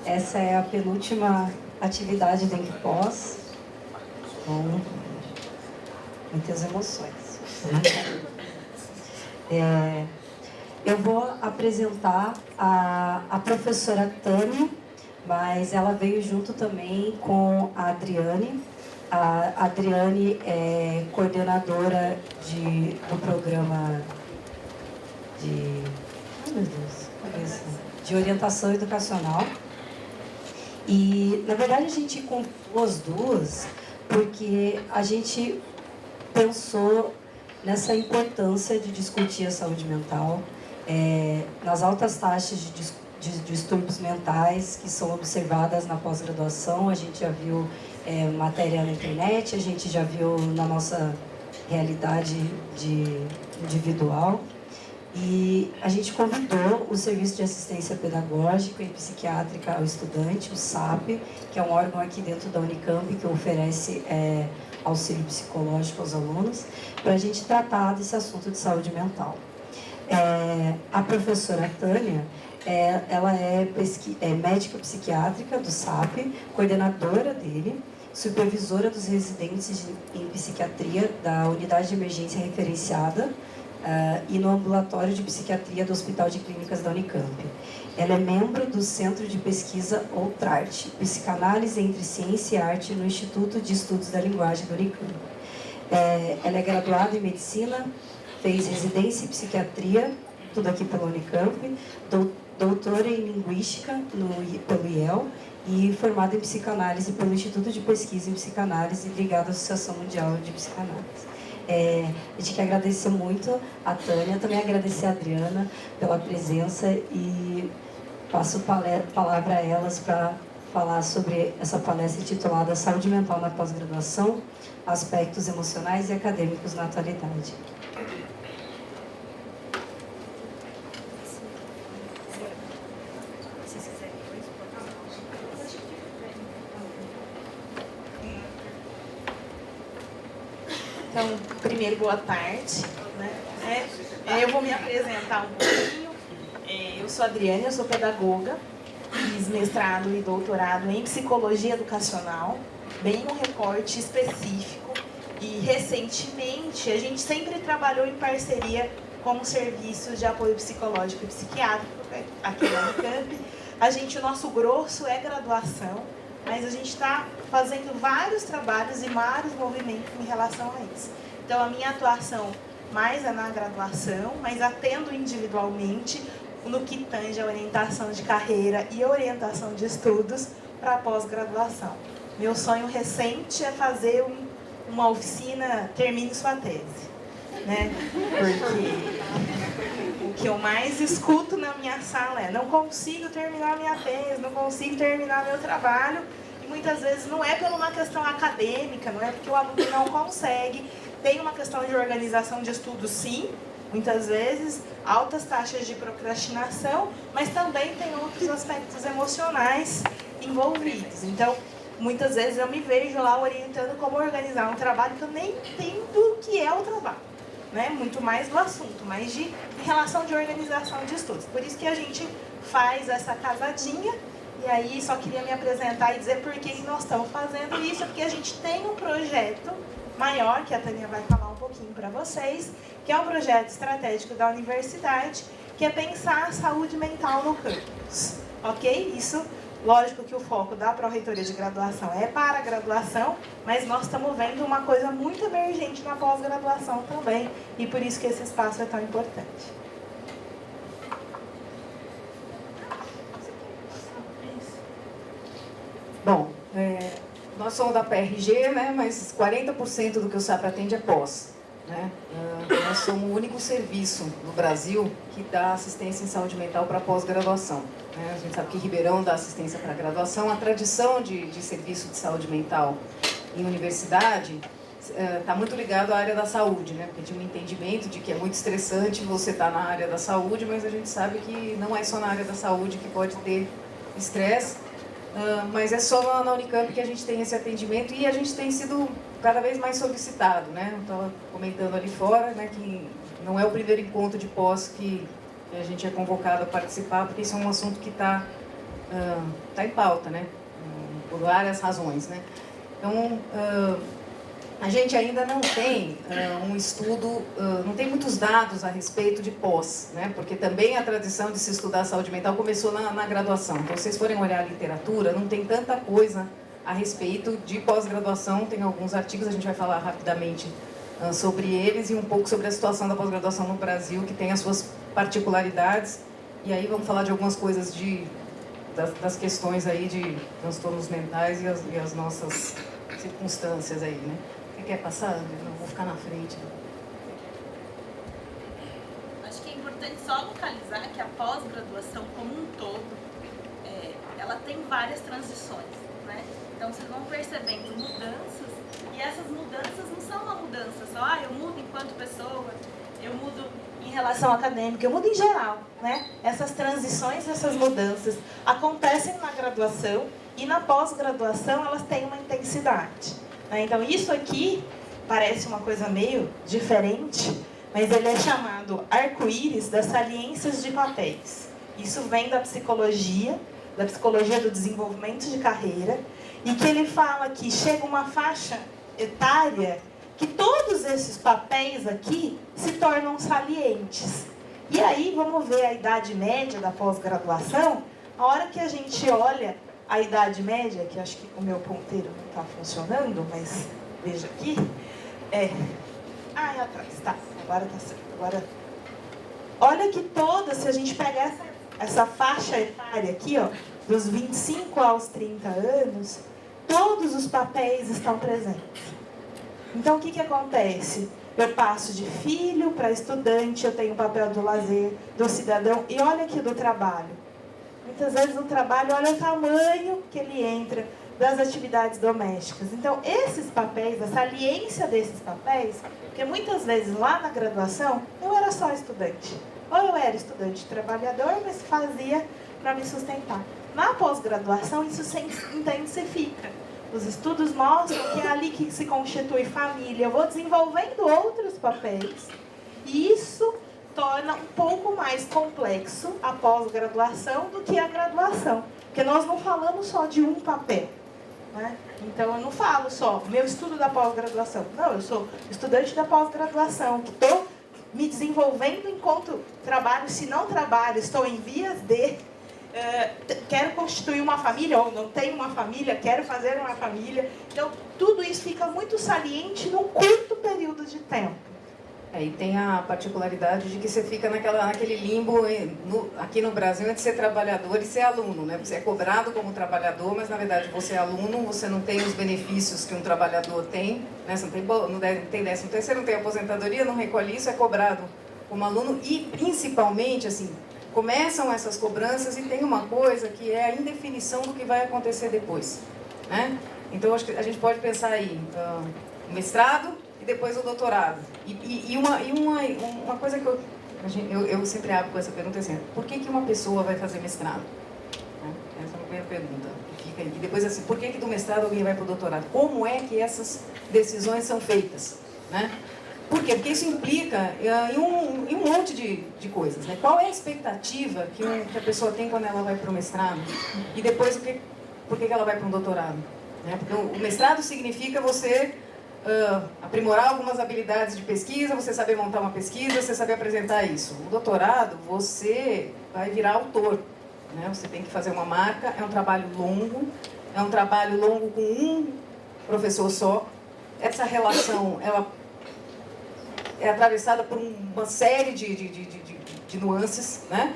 Essa é a penúltima atividade do Enkpos. Bom, muitas emoções. Eu vou apresentar a professora Tânia, mas ela veio junto também com a Adriane. A Adriane é coordenadora do programa de orientação educacional. E, na verdade, a gente comprou as duas porque a gente pensou nessa importância de discutir a saúde mental, nas altas taxas de distúrbios mentais que são observadas na pós-graduação. A gente já viu matéria na internet, a gente já viu na nossa realidade individual. E a gente convidou o Serviço de Assistência Pedagógica e Psiquiátrica ao Estudante, o SAP, que é um órgão aqui dentro da Unicamp que oferece auxílio psicológico aos alunos, para a gente tratar desse assunto de saúde mental. A professora Tânia, ela é médica psiquiátrica do SAP, coordenadora dele, supervisora dos residentes em psiquiatria da Unidade de Emergência Referenciada e no Ambulatório de Psiquiatria do Hospital de Clínicas da Unicamp. Ela é membro do Centro de Pesquisa Outrart, Psicanálise entre Ciência e Arte no Instituto de Estudos da Linguagem da Unicamp. Ela é graduada em Medicina, fez residência em Psiquiatria, tudo aqui pela Unicamp, doutora em Linguística pelo IEL e formada em Psicanálise pelo Instituto de Pesquisa em Psicanálise, ligado à Associação Mundial de Psicanálise. A gente quer agradecer muito a Tânia, também agradecer a Adriana pela presença e passo a palavra a elas para falar sobre essa palestra intitulada Saúde Mental na Pós-Graduação, Aspectos Emocionais e Acadêmicos na Atualidade. Então, primeiro, boa tarde. Eu vou me apresentar um pouquinho. Eu sou a Adriane, eu sou pedagoga, fiz mestrado e doutorado em Psicologia Educacional, bem um recorte específico. E, recentemente, a gente sempre trabalhou em parceria com os serviços de apoio psicológico e psiquiátrico aqui na Unicamp. O nosso grosso é graduação, mas a gente está fazendo vários trabalhos e vários movimentos em relação a isso. Então, a minha atuação mais é na graduação, mas atendo individualmente no que tange a orientação de carreira e orientação de estudos para a pós-graduação. Meu sonho recente é fazer uma oficina Termine Sua Tese, né? Porque o que eu mais escuto na minha sala é: não consigo terminar minha tese, não consigo terminar meu trabalho. E muitas vezes não é por uma questão acadêmica, não é porque o aluno não consegue. Tem uma questão de organização de estudo, sim, muitas vezes, altas taxas de procrastinação, mas também tem outros aspectos emocionais envolvidos. Então, muitas vezes eu me vejo lá orientando como organizar um trabalho que eu nem entendo o que é o trabalho, né? Muito mais do assunto, mas em relação de organização de estudos. Por isso que a gente faz essa casadinha. E aí, só queria me apresentar e dizer por que nós estamos fazendo isso, porque a gente tem um projeto maior, que a Tânia vai falar um pouquinho para vocês, que é um projeto estratégico da universidade, que é pensar a saúde mental no campus, ok? Isso, lógico que o foco da Pró-Reitoria de Graduação é para a graduação, mas nós estamos vendo uma coisa muito emergente na pós-graduação também, e por isso que esse espaço é tão importante. Bom, nós somos da PRG, né, mas 40% do que o SAP atende é pós. Né? Nós somos o único serviço no Brasil que dá assistência em saúde mental para pós-graduação. Né? A gente sabe que Ribeirão dá assistência para graduação. A tradição de serviço de saúde mental em universidade está muito ligado à área da saúde, né? Porque tinha um entendimento de que é muito estressante você estar na área da saúde, mas a gente sabe que não é só na área da saúde que pode ter estresse. Mas é só na Unicamp que a gente tem esse atendimento e a gente tem sido cada vez mais solicitado, né? Eu estava comentando ali fora, né, que não é o primeiro encontro de pós que a gente é convocado a participar, porque isso é um assunto que está está em pauta, né? Por várias razões, né? Então, a gente ainda não tem um estudo, não tem muitos dados a respeito de pós, né? Porque também a tradição de se estudar saúde mental começou na graduação. Então, se vocês forem olhar a literatura, não tem tanta coisa a respeito de pós-graduação. Tem alguns artigos, a gente vai falar rapidamente sobre eles e um pouco sobre a situação da pós-graduação no Brasil, que tem as suas particularidades. E aí vamos falar de algumas coisas das questões aí de transtornos mentais e as nossas circunstâncias aí, né? Você quer passar? Não, vou ficar na frente. Acho que é importante só localizar que a pós-graduação como um todo, ela tem várias transições, né? Então vocês vão percebendo mudanças, e essas mudanças não são uma mudança só, eu mudo enquanto pessoa, eu mudo em relação acadêmica, eu mudo em geral, né? Essas transições, essas mudanças acontecem na graduação e na pós-graduação elas têm uma intensidade, né? Então isso aqui parece uma coisa meio diferente, mas ele é chamado arco-íris das saliências de papéis. Isso vem da psicologia do desenvolvimento de carreira, e que ele fala que chega uma faixa etária que todos esses papéis aqui se tornam salientes. E aí, vamos ver a idade média da pós-graduação. A hora que a gente olha a idade média, que acho que o meu ponteiro não está funcionando, mas veja aqui. É atrás, tá. Agora está certo. Agora, olha que toda, se a gente pegar essa faixa etária aqui, ó, dos 25 aos 30 anos, todos os papéis estão presentes. Então, o que acontece? Eu passo de filho para estudante, eu tenho o papel do lazer, do cidadão, e olha aqui do trabalho. Muitas vezes no trabalho, olha o tamanho que ele entra das atividades domésticas. Então, esses papéis, a saliência desses papéis, porque muitas vezes lá na graduação, eu era só estudante. Ou eu era estudante trabalhador, mas fazia para me sustentar. Na pós-graduação, isso se intensifica. Os estudos mostram que é ali que se constitui família. Eu vou desenvolvendo outros papéis. E isso torna um pouco mais complexo a pós-graduação do que a graduação. Porque nós não falamos só de um papel, né? Então, eu não falo só meu estudo da pós-graduação. Não, eu sou estudante da pós-graduação, que estou me desenvolvendo enquanto trabalho. Se não trabalho, estou em vias de... quero constituir uma família, ou não tenho uma família, quero fazer uma família. Então, tudo isso fica muito saliente num curto período de tempo. E tem a particularidade de que você fica naquele limbo aqui no Brasil entre ser trabalhador e ser aluno, né? Você é cobrado como trabalhador, mas na verdade você é aluno, você não tem os benefícios que um trabalhador tem, né? Você não tem 13º, não tem aposentadoria, não recolhe isso, é cobrado como aluno. E principalmente, assim, começam essas cobranças e tem uma coisa que é a indefinição do que vai acontecer depois, né? Então, acho que a gente pode pensar aí, o mestrado e depois o doutorado. E uma coisa que eu sempre abro com essa pergunta assim, por que uma pessoa vai fazer mestrado? Essa é a primeira pergunta que fica aí. E depois assim, por que do mestrado alguém vai para o doutorado? Como é que essas decisões são feitas, né? Por quê? Porque isso implica em um monte de coisas, né? Qual é a expectativa que a pessoa tem quando ela vai para o mestrado? E depois, por que ela vai para um doutorado? Né? Porque o mestrado significa você aprimorar algumas habilidades de pesquisa, você saber montar uma pesquisa, você saber apresentar isso. O doutorado, você vai virar autor, né? Você tem que fazer uma marca, é um trabalho longo com um professor só. Essa relação, ela é atravessada por uma série de nuances, né?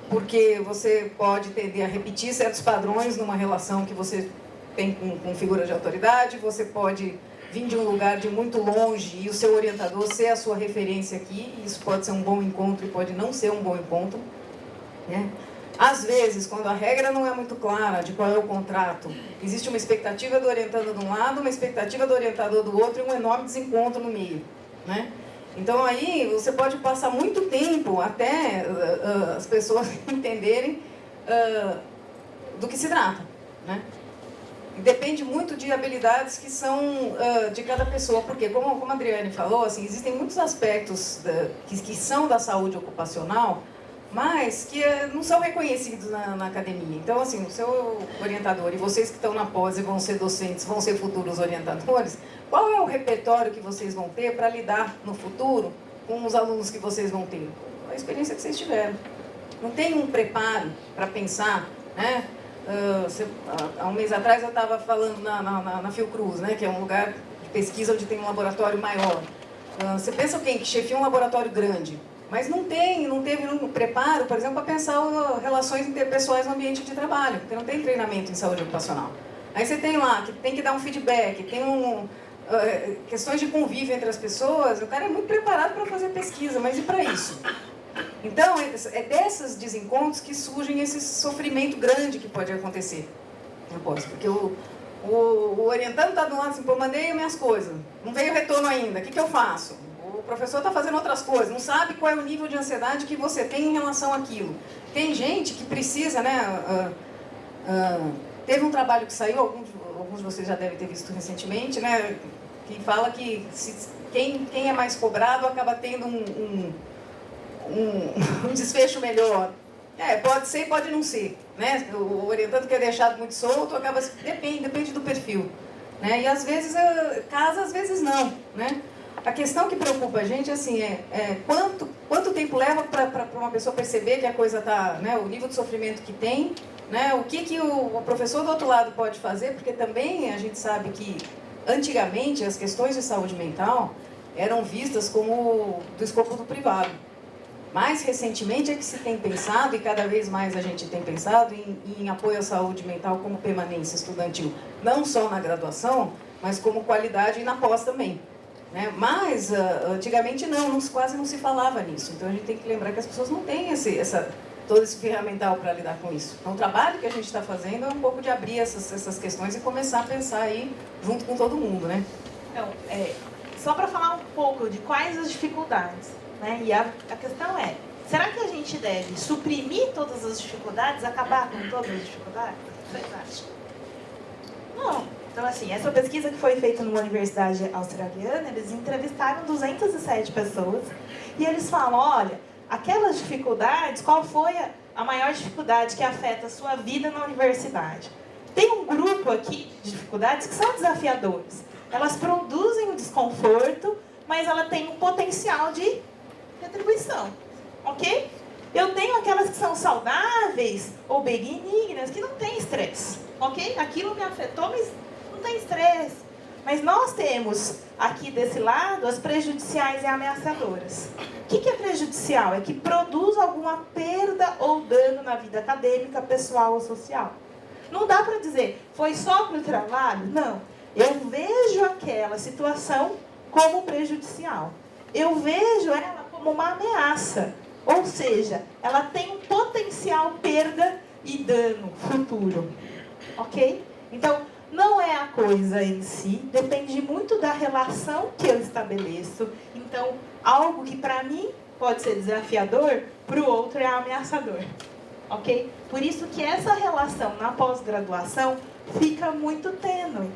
Porque você pode tender a repetir certos padrões numa relação que você tem com figuras de autoridade, você pode vir de um lugar de muito longe e o seu orientador ser a sua referência aqui, e isso pode ser um bom encontro e pode não ser um bom encontro, né? Às vezes, quando a regra não é muito clara de qual é o contrato, existe uma expectativa do orientando de um lado, uma expectativa do orientador do outro e um enorme desencontro no meio, né? Então, aí, você pode passar muito tempo até as pessoas entenderem do que se trata, né? E depende muito de habilidades que são de cada pessoa, porque, como a Adriane falou, assim, existem muitos aspectos que são da saúde ocupacional mas que não são reconhecidos na academia. Então, assim, o seu orientador e vocês que estão na pós e vão ser docentes, vão ser futuros orientadores, qual é o repertório que vocês vão ter para lidar no futuro com os alunos que vocês vão ter? A experiência que vocês tiveram. Não tem um preparo para pensar, né? Há um mês atrás eu estava falando na Fiocruz, né, que é um lugar de pesquisa onde tem um laboratório maior. Você pensa alguém que chefia um laboratório grande, mas não teve um preparo, por exemplo, para pensar relações interpessoais no ambiente de trabalho, porque não tem treinamento em saúde ocupacional. Aí você tem lá que tem que dar um feedback, tem questões de convívio entre as pessoas, o cara é muito preparado para fazer pesquisa, mas e para isso? Então, é desses desencontros que surgem esse sofrimento grande que pode acontecer. Porque o orientando está do lado assim, pô, mandei minhas coisas, não veio retorno ainda, o que eu faço? O professor está fazendo outras coisas, não sabe qual é o nível de ansiedade que você tem em relação àquilo. Tem gente que precisa, né? Teve um trabalho que saiu, alguns de vocês já devem ter visto recentemente, né? Que fala que quem é mais cobrado acaba tendo um desfecho melhor. Pode ser e pode não ser, né? O orientando que é deixado muito solto acaba... Depende do perfil, né? E às vezes casa, às vezes não, né? A questão que preocupa a gente assim, quanto tempo leva para uma pessoa perceber que a coisa está... Né? O nível de sofrimento que tem, né? O que o professor do outro lado pode fazer, porque também a gente sabe que antigamente as questões de saúde mental eram vistas como do escopo do privado. Mais recentemente é que se tem pensado, e cada vez mais a gente tem pensado, em apoio à saúde mental como permanência estudantil. Não só na graduação, mas como qualidade e na pós também. Né? Mas, antigamente quase não se falava nisso. Então a gente tem que lembrar que as pessoas não têm todo esse ferramental para lidar com isso. Então o trabalho que a gente está fazendo é um pouco de abrir essas questões e começar a pensar aí junto com todo mundo. Né? Então, só para falar um pouco de quais as dificuldades. Né? E a questão é, será que a gente deve suprimir todas as dificuldades, acabar com todas as dificuldades? O que vocês acham? Não. Então, assim, essa pesquisa que foi feita numa universidade australiana, eles entrevistaram 207 pessoas e eles falam, olha, aquelas dificuldades, qual foi a maior dificuldade que afeta a sua vida na universidade? Tem um grupo aqui de dificuldades que são desafiadoras. Elas produzem o desconforto, mas ela tem um potencial de retribuição, ok? Eu tenho aquelas que são saudáveis ou benignas, que não tem estresse, ok? Aquilo me afetou, mas não tem estresse. Mas nós temos aqui desse lado as prejudiciais e ameaçadoras. O que é prejudicial? É que produz alguma perda ou dano na vida acadêmica, pessoal ou social. Não dá para dizer, foi só para o trabalho? Não. Eu vejo aquela situação como prejudicial. Eu vejo ela como uma ameaça, ou seja, ela tem um potencial perda e dano futuro, ok? Então, não é a coisa em si, depende muito da relação que eu estabeleço. Então, algo que para mim pode ser desafiador, para o outro é ameaçador, ok? Por isso que essa relação na pós-graduação fica muito tênue,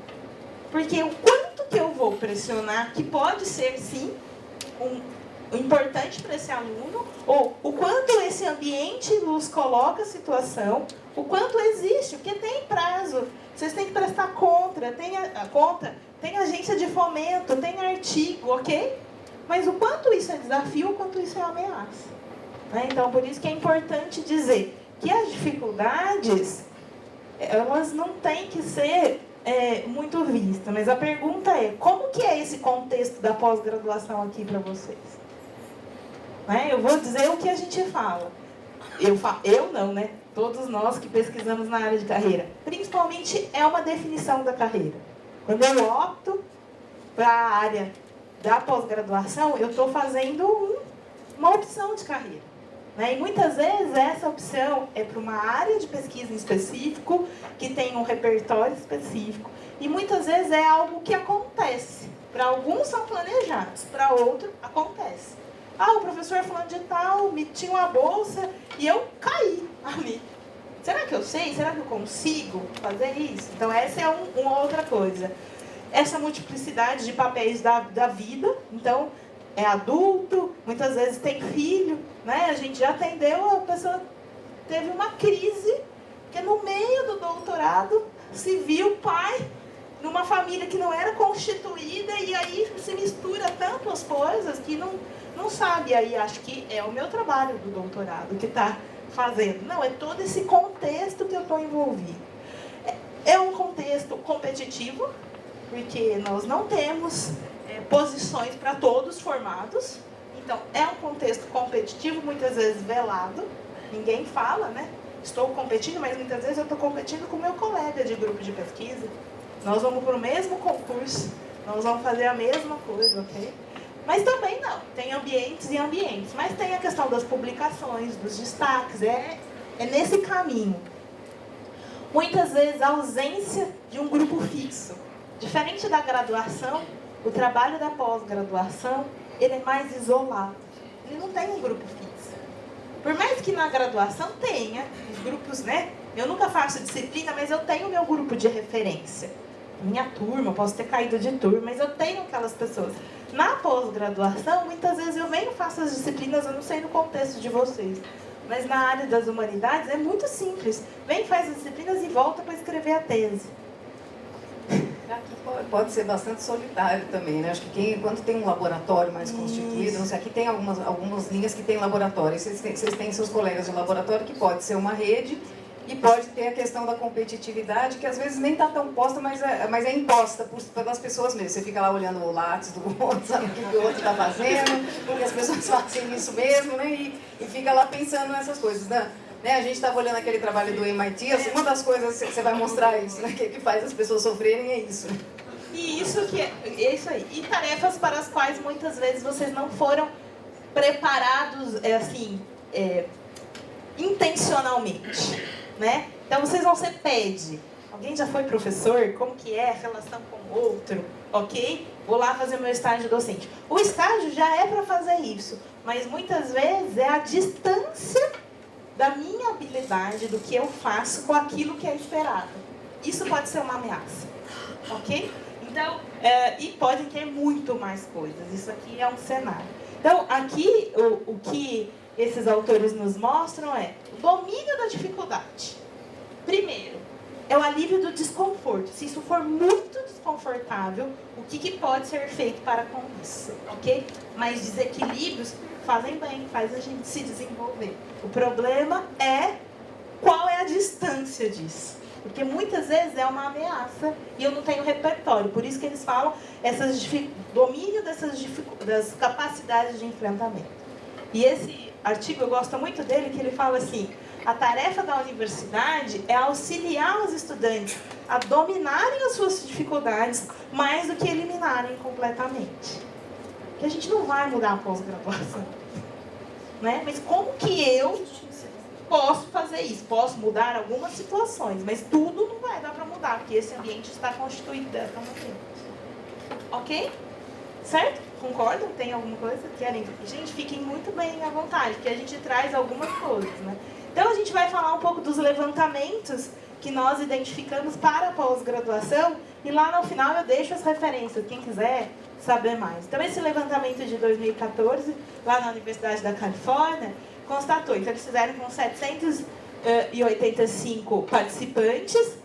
porque o quanto que eu vou pressionar, que pode ser sim importante para esse aluno, ou o quanto esse ambiente nos coloca a situação, o quanto existe, porque tem prazo, vocês têm que prestar conta, tem agência de fomento, tem artigo, ok? Mas o quanto isso é desafio, o quanto isso é ameaça. Né? Então, por isso que é importante dizer que as dificuldades, elas não têm que ser muito vistas, mas a pergunta é, como que é esse contexto da pós-graduação aqui para vocês? Eu vou dizer o que a gente fala. Eu não, né? Todos nós que pesquisamos na área de carreira. Principalmente é uma definição da carreira. Quando eu opto para a área da pós-graduação, eu estou fazendo uma opção de carreira. Né? E muitas vezes essa opção é para uma área de pesquisa em específico, que tem um repertório específico. E muitas vezes é algo que acontece. Para alguns são planejados, para outros acontece. O professor falando de tal, me tinha uma bolsa e eu caí ali. Será que eu sei? Será que eu consigo fazer isso? Então, essa é uma outra coisa. Essa multiplicidade de papéis da vida. Então, é adulto, muitas vezes tem filho, né? A gente já atendeu, a pessoa teve uma crise, porque no meio do doutorado se viu pai numa família que não era constituída, e aí se mistura tanto as coisas que não sabe. Aí acho que é o meu trabalho do doutorado que está fazendo. Não, é todo esse contexto que eu estou envolvido. É um contexto competitivo, porque nós não temos posições para todos formados. Então, é um contexto competitivo, muitas vezes velado. Ninguém fala, né? Estou competindo, mas muitas vezes eu estou competindo com o meu colega de grupo de pesquisa. Nós vamos para o mesmo concurso, nós vamos fazer a mesma coisa, ok? Mas também não, tem ambientes e ambientes. Mas tem a questão das publicações, dos destaques, é nesse caminho. Muitas vezes a ausência de um grupo fixo. Diferente da graduação, o trabalho da pós-graduação, ele é mais isolado. Ele não tem um grupo fixo. Por mais que na graduação tenha os grupos, né? Eu nunca faço disciplina, mas eu tenho meu grupo de referência. Minha turma, posso ter caído de turma, mas eu tenho aquelas pessoas. Na pós-graduação, muitas vezes eu venho e faço as disciplinas, eu não sei no contexto de vocês, mas na área das humanidades é muito simples. Vem, faz as disciplinas e volta para escrever a tese. Aqui pode ser bastante solitário também, né? Acho que quando tem um laboratório mais constituído, não sei, aqui tem algumas linhas que tem laboratório. Vocês têm seus colegas de laboratório, que pode ser uma rede, e pode ter a questão da competitividade, que às vezes nem está tão posta, mas é imposta pelas pessoas mesmo. Você fica lá olhando o lápis do outro, sabe o que o outro está fazendo, porque as pessoas fazem isso mesmo, né? E fica lá pensando nessas coisas, né? A gente estava olhando aquele trabalho do MIT, assim, uma das coisas que você vai mostrar isso, né? Que faz as pessoas sofrerem é isso. E isso que é isso aí. E tarefas para as quais muitas vezes vocês não foram preparados, intencionalmente, né? Então vocês vão ser PED. Alguém já foi professor? Como que é a relação com o outro? Ok? Vou lá fazer meu estágio docente. O estágio já é para fazer isso, mas muitas vezes é a distância da minha habilidade, do que eu faço com aquilo que é esperado. Isso pode ser uma ameaça, ok? Então, e podem ter muito mais coisas. Isso aqui é um cenário. Então, aqui, o que esses autores nos mostram é o domínio da dificuldade. Primeiro, é o alívio do desconforto. Se isso for muito desconfortável, o que pode ser feito para com isso, ok? Mas desequilíbrios fazem bem, faz a gente se desenvolver. O problema é qual é a distância disso. Porque muitas vezes é uma ameaça e eu não tenho repertório. Por isso que eles falam domínio das capacidades de enfrentamento. E esse artigo, eu gosto muito dele, que ele fala assim: a tarefa da universidade é auxiliar os estudantes a dominarem as suas dificuldades mais do que eliminarem completamente. Que a gente não vai mudar a pós-graduação, né? Mas como que eu posso fazer isso? Posso mudar algumas situações, mas tudo não vai dar para mudar, porque esse ambiente está constituído dessa maneira. Ok? Certo? Concordam? Tem alguma coisa? Querem? Gente, fiquem muito bem à vontade, porque a gente traz algumas coisas, né? Então, a gente vai falar um pouco dos levantamentos que nós identificamos para a pós-graduação, e lá no final eu deixo as referências, quem quiser saber mais. Então, esse levantamento de 2014, lá na Universidade da Califórnia, constatou. Então, eles fizeram com 785 participantes,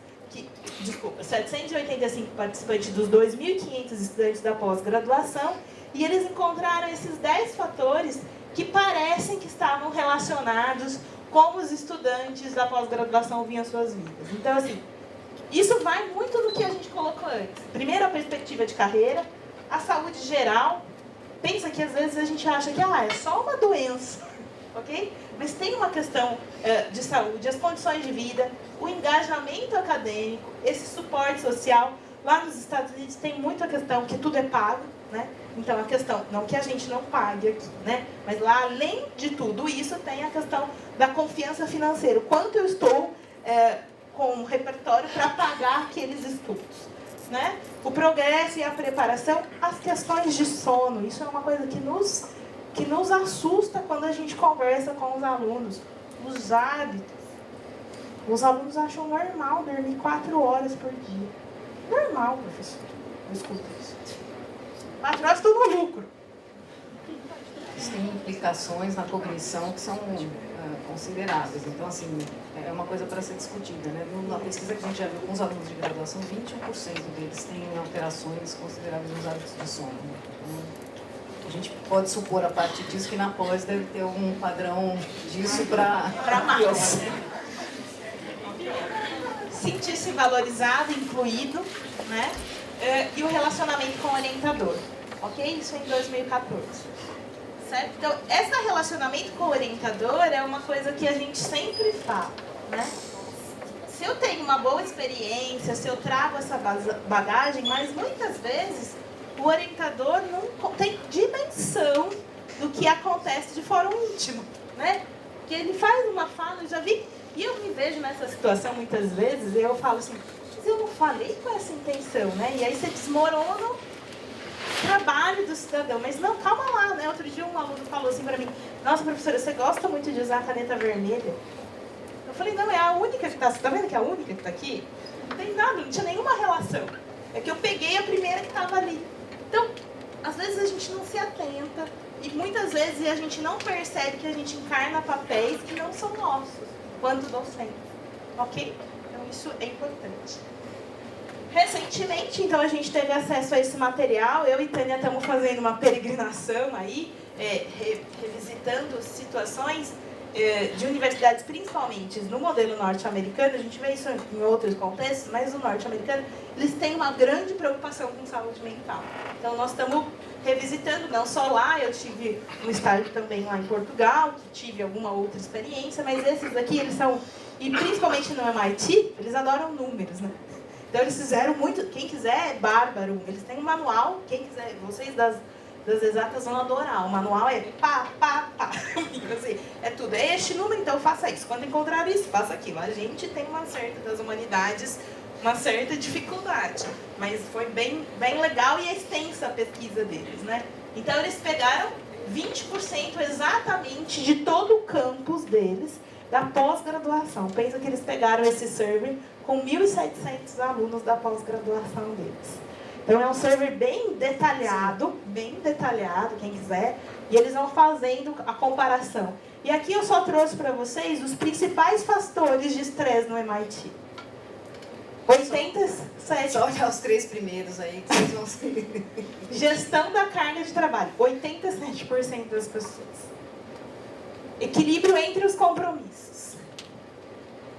785 participantes dos 2.500 estudantes da pós-graduação, e eles encontraram esses 10 fatores que parecem que estavam relacionados como os estudantes da pós-graduação viam suas vidas. Então, assim, isso vai muito do que a gente colocou antes. Primeiro, a perspectiva de carreira, a saúde geral. Pensa que às vezes a gente acha que é só uma doença, ok? Mas tem uma questão de saúde, as condições de vida, o engajamento acadêmico, esse suporte social. Lá nos Estados Unidos tem muita questão que tudo é pago, né? Então, a questão, não que a gente não pague aqui, né? Mas lá, além de tudo isso, tem a questão da confiança financeira. Quanto eu estou com um repertório para pagar aqueles estudos, né? O progresso e a preparação, as questões de sono. Isso é uma coisa que nos assusta quando a gente conversa com os alunos. Os hábitos. Os alunos acham normal dormir 4 horas por dia. Normal, professor. Eu escuto isso. 4 horas estou no lucro. isso tem implicações na cognição que são consideráveis. Então, assim, é uma coisa para ser discutida, né? Na pesquisa que a gente já viu com os alunos de graduação, 21% deles têm alterações consideráveis nos hábitos de sono. Então, a gente pode supor, a partir disso, que na pós deve ter um padrão disso para mais. Sentir-se valorizado, incluído, né? E o relacionamento com o orientador, ok? Isso em 2014. Certo? Então, esse relacionamento com o orientador é uma coisa que a gente sempre fala, né? Se eu tenho uma boa experiência, se eu trago essa bagagem, mas muitas vezes o orientador não tem dimensão do que acontece de fórum íntimo, né? Porque ele faz uma fala, eu já vi, e eu me vejo nessa situação muitas vezes, e eu falo assim, mas eu não falei com essa intenção, né? E aí você desmorona o trabalho do cidadão, mas não, calma lá, né? Outro dia um aluno falou assim pra mim, nossa, professora, você gosta muito de usar a caneta vermelha? Eu falei, não, é a única que tá, você tá vendo que é a única que tá aqui? Não tem nada, não tinha nenhuma relação. É que eu peguei a primeira que tava ali. Então, às vezes a gente não se atenta e muitas vezes a gente não percebe que a gente encarna papéis que não são nossos, quanto docentes, ok? Então isso é importante. Recentemente, então, a gente teve acesso a esse material, eu e Tânia estamos fazendo uma peregrinação aí, revisitando situações de universidades, principalmente no modelo norte-americano, a gente vê isso em outros contextos, mas no norte-americano, eles têm uma grande preocupação com saúde mental. Então, nós estamos revisitando, não só lá, eu tive um estágio também lá em Portugal, que tive alguma outra experiência, mas esses aqui, eles são, e principalmente no MIT, eles adoram números, né? Então, eles fizeram muito, quem quiser é bárbaro, eles têm um manual, quem quiser, vocês das exatas vão adorar, o manual é pá, pá, pá, assim, é tudo, é este número, então faça isso, quando encontrar isso, faça aquilo. A gente tem uma certa, das humanidades, uma certa dificuldade, mas foi bem legal e é extensa a pesquisa deles, né? Então, eles pegaram 20% exatamente de todo o campus deles, da pós-graduação. Pensa que eles pegaram esse survey com 1.700 alunos da pós-graduação deles. Então, é um survey bem detalhado, quem quiser, e eles vão fazendo a comparação. E aqui eu só trouxe para vocês os principais fatores de estresse no MIT. 87. Só olhar os 3 primeiros aí, que vocês vão ser. Gestão da carga de trabalho, 87% das pessoas. Equilíbrio entre os compromissos.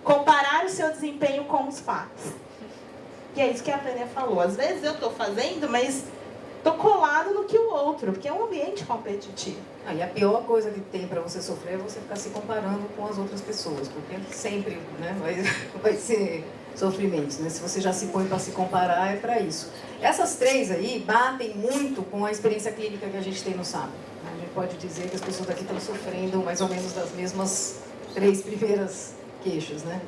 Comparar o seu desempenho com os pares. E é isso que a Tânia falou. Às vezes eu estou fazendo, mas estou colado no que o outro, porque é um ambiente competitivo. E a pior coisa que tem para você sofrer é você ficar se comparando com as outras pessoas, porque sempre, né, vai ser sofrimento, né? Se você já se põe para se comparar, é para isso. Essas 3 aí batem muito com a experiência clínica que a gente tem no SAP. A gente pode dizer que as pessoas aqui estão sofrendo mais ou menos das mesmas 3 primeiras queixas, né?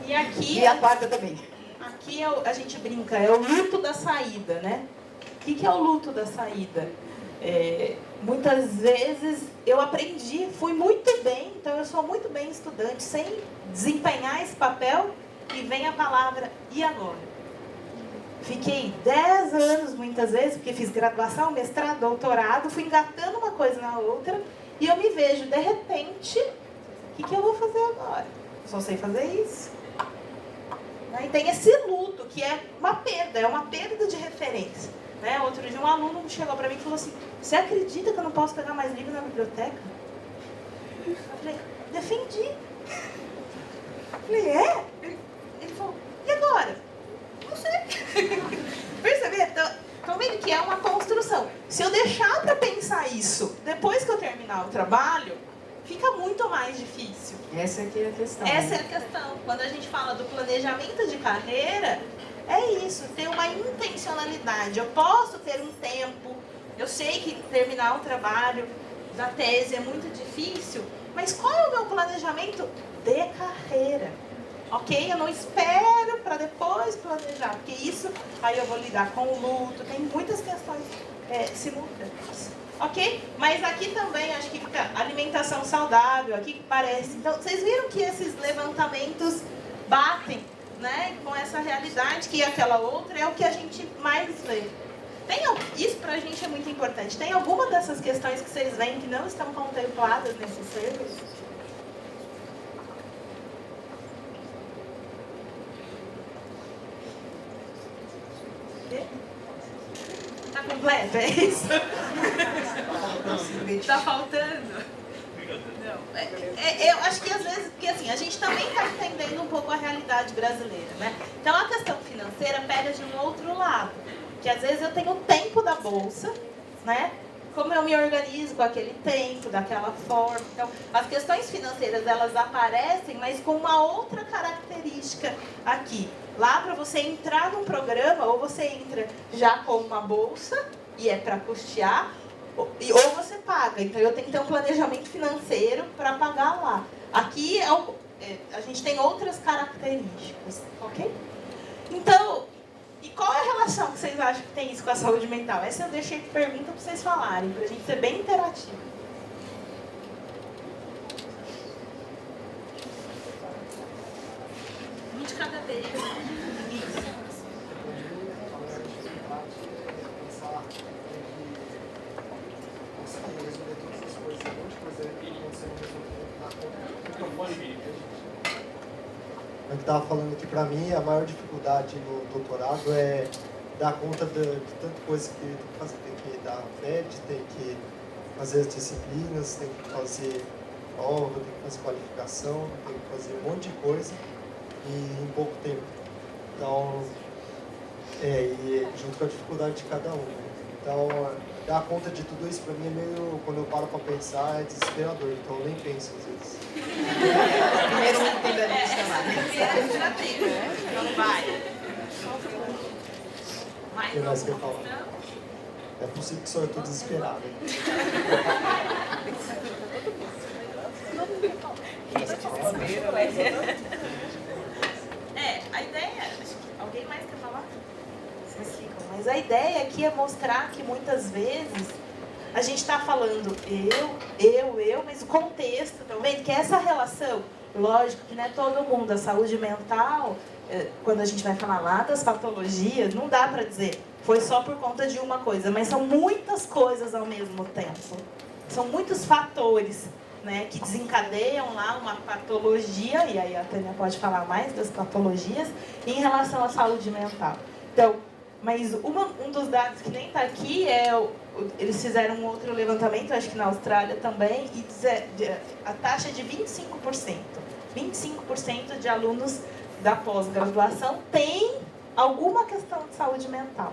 E aqui... E a quarta também. Aqui a gente brinca, é o luto da saída, né? O que é o luto da saída? Muitas vezes eu aprendi, fui muito bem, então eu sou muito bem estudante, sem desempenhar esse papel, e vem a palavra, e agora? Fiquei 10 anos, muitas vezes, porque fiz graduação, mestrado, doutorado, fui engatando uma coisa na outra, e eu me vejo, de repente, o que eu vou fazer agora? Só sei fazer isso. E tem esse luto, que é uma perda de referência. Né? Outro dia um aluno chegou para mim e falou assim, você acredita que eu não posso pegar mais livro na biblioteca? Eu falei, defendi. Eu falei, é? Ele falou, e agora? Não sei. Percebeu? Estão vendo que é uma construção. Se eu deixar para pensar isso depois que eu terminar o trabalho, fica muito mais difícil. Essa aqui é a questão. Essa é a questão. Quando a gente fala do planejamento de carreira, é isso, ter uma intencionalidade. Eu posso ter um tempo, eu sei que terminar o trabalho da tese é muito difícil, mas qual é o meu planejamento de carreira? Ok? Eu não espero para depois planejar, porque isso, aí eu vou lidar com o luto, tem muitas questões simultâneas. Ok? Mas aqui também, acho que fica alimentação saudável, aqui que parece. Então, vocês viram que esses levantamentos batem, né, com essa realidade, que aquela outra é o que a gente mais vê. Isso pra gente é muito importante. Tem alguma dessas questões que vocês veem que não estão contempladas nesse serviço? Tá completo, é isso? Tá faltando? Não. Eu acho que às vezes, porque assim, a gente também está entendendo um pouco a realidade brasileira, né? Então a questão financeira pega de um outro lado. Que às vezes eu tenho o tempo da bolsa, né? Como eu me organizo com aquele tempo, daquela forma. Então, as questões financeiras, elas aparecem, mas com uma outra característica aqui. Lá, para você entrar num programa, ou você entra já com uma bolsa, e é para custear, ou você paga. Então, eu tenho que ter um planejamento financeiro para pagar lá. Aqui, a gente tem outras características, ok? Então, e qual é a relação que vocês acham que tem isso com a saúde mental? Essa eu deixei de pergunta para vocês falarem, para a gente ser bem interativo. Um de cada vez. O que estava falando aqui para mim, a maior dificuldade no doutorado é dar conta de tanta coisa que tem que fazer. Tem que dar FED, tem que fazer as disciplinas, tem que fazer prova, tem que fazer qualificação, tem que fazer um monte de coisa e em pouco tempo. Então, e junto com a dificuldade de cada um. Então, dar conta de tudo isso para mim é meio, quando eu paro para pensar, é desesperador. Então, eu nem penso às vezes. Primeiro não tem da lista Não vai. O que mais que eu falo? É possível que só eu estou desesperado. A ideia, acho que alguém mais quer falar? Mas a ideia aqui é mostrar que muitas vezes a gente está falando eu, mas o contexto, tá vendo? Que essa relação, lógico que não é todo mundo, a saúde mental, quando a gente vai falar lá das patologias, não dá para dizer foi só por conta de uma coisa, mas são muitas coisas ao mesmo tempo. São muitos fatores, né, que desencadeiam lá uma patologia, e aí a Tânia pode falar mais das patologias, em relação à saúde mental. Então, mas um dos dados que nem está aqui eles fizeram um outro levantamento, acho que na Austrália também, e a taxa de 25%. 25% de alunos da pós-graduação têm alguma questão de saúde mental.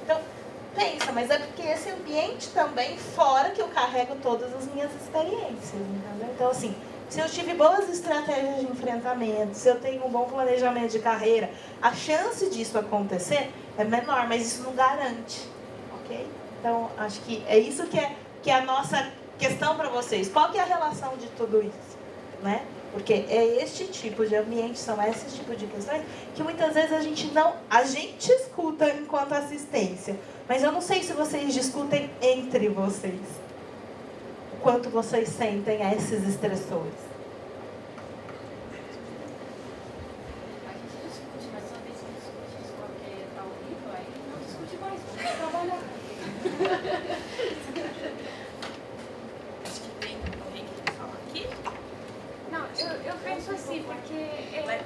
Então, pensa, mas é porque esse ambiente também, fora que eu carrego todas as minhas experiências, entendeu? Então, assim, se eu tive boas estratégias de enfrentamento, se eu tenho um bom planejamento de carreira, a chance disso acontecer é menor, mas isso não garante, ok? Então, acho que é isso que é a nossa questão para vocês. Qual que é a relação de tudo isso, né? Porque é este tipo de ambiente, são esses tipos de questões que muitas vezes a gente escuta enquanto assistência, mas eu não sei se vocês discutem entre vocês. O quanto vocês sentem esses estressores. A gente discute, mas uma vez que discute isso porque está horrível, aí não discute mais, vamos trabalhar. Acho que tem alguém que quer falar aqui. Não, eu penso assim, porque,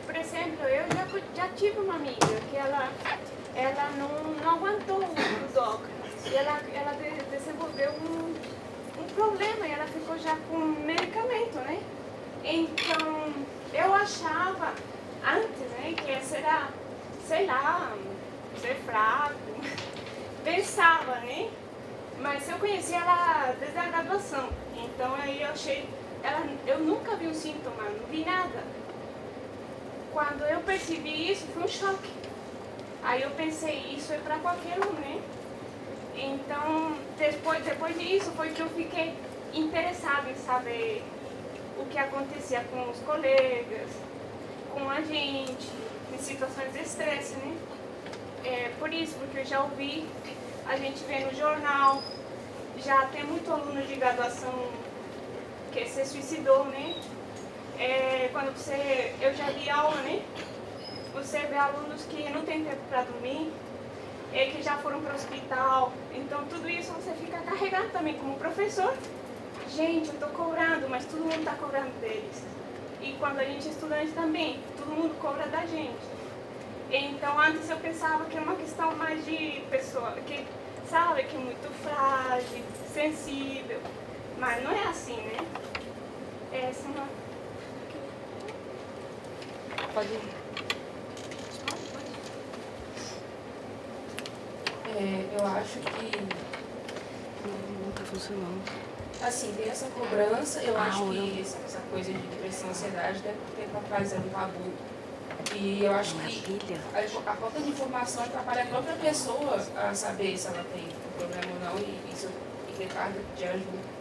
por exemplo, eu já tive uma amiga que ela não aguentou o DOC. E ela desenvolveu um problema e ela ficou já com medicamento, né? Então, eu achava antes, né, que essa era, sei lá, ser fraco. Pensava, né? Mas eu conheci ela desde a graduação. Então, aí eu achei... eu nunca vi um sintoma, não vi nada. Quando eu percebi isso, foi um choque. Aí eu pensei, isso é para qualquer um, né? Então, depois disso, foi que eu fiquei interessada em saber o que acontecia com os colegas, com a gente, em situações de estresse, né? Por isso, porque eu já ouvi, a gente vê no jornal, já tem muito aluno de graduação que se suicidou, né? Quando eu já vi aula, né? Você vê alunos que não têm tempo para dormir, que já foram para o hospital. Então, tudo isso você fica carregando também como professor. Gente, eu estou cobrando, mas todo mundo está cobrando deles. E quando a gente é estudante também, todo mundo cobra da gente. Então, antes eu pensava que é uma questão mais de pessoa, que sabe, que é muito frágil, sensível. Mas não é assim, né? Essa é uma... Pode ir. Eu acho que Não tá funcionando. assim, tem essa cobrança, eu acho que essa coisa de depressão e ansiedade deve ter para trás um tabu. E eu acho que a falta de informação atrapalha a própria pessoa a saber se ela tem um problema ou não e ter carga de ajuda.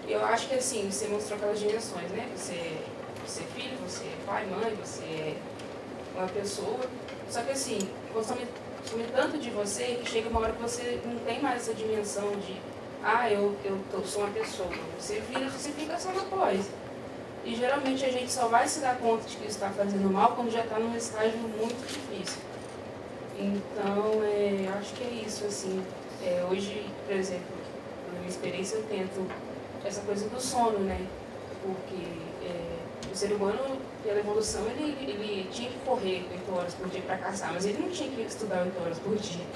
Eu acho que assim, você mostrou aquelas dimensões, né? Você é filho, você é pai, mãe, você é uma pessoa. Só que assim, consome tanto de você que chega uma hora que você não tem mais essa dimensão de eu sou uma pessoa. Você fica só na pós. E geralmente a gente só vai se dar conta de que isso está fazendo mal quando já está num estágio muito difícil. Então, acho que é isso, assim. Hoje, por exemplo, na minha experiência eu tento essa coisa do sono, né? Porque o ser humano, pela evolução, ele tinha que correr 8 horas por dia para caçar, mas ele não tinha que estudar 8 horas por dia.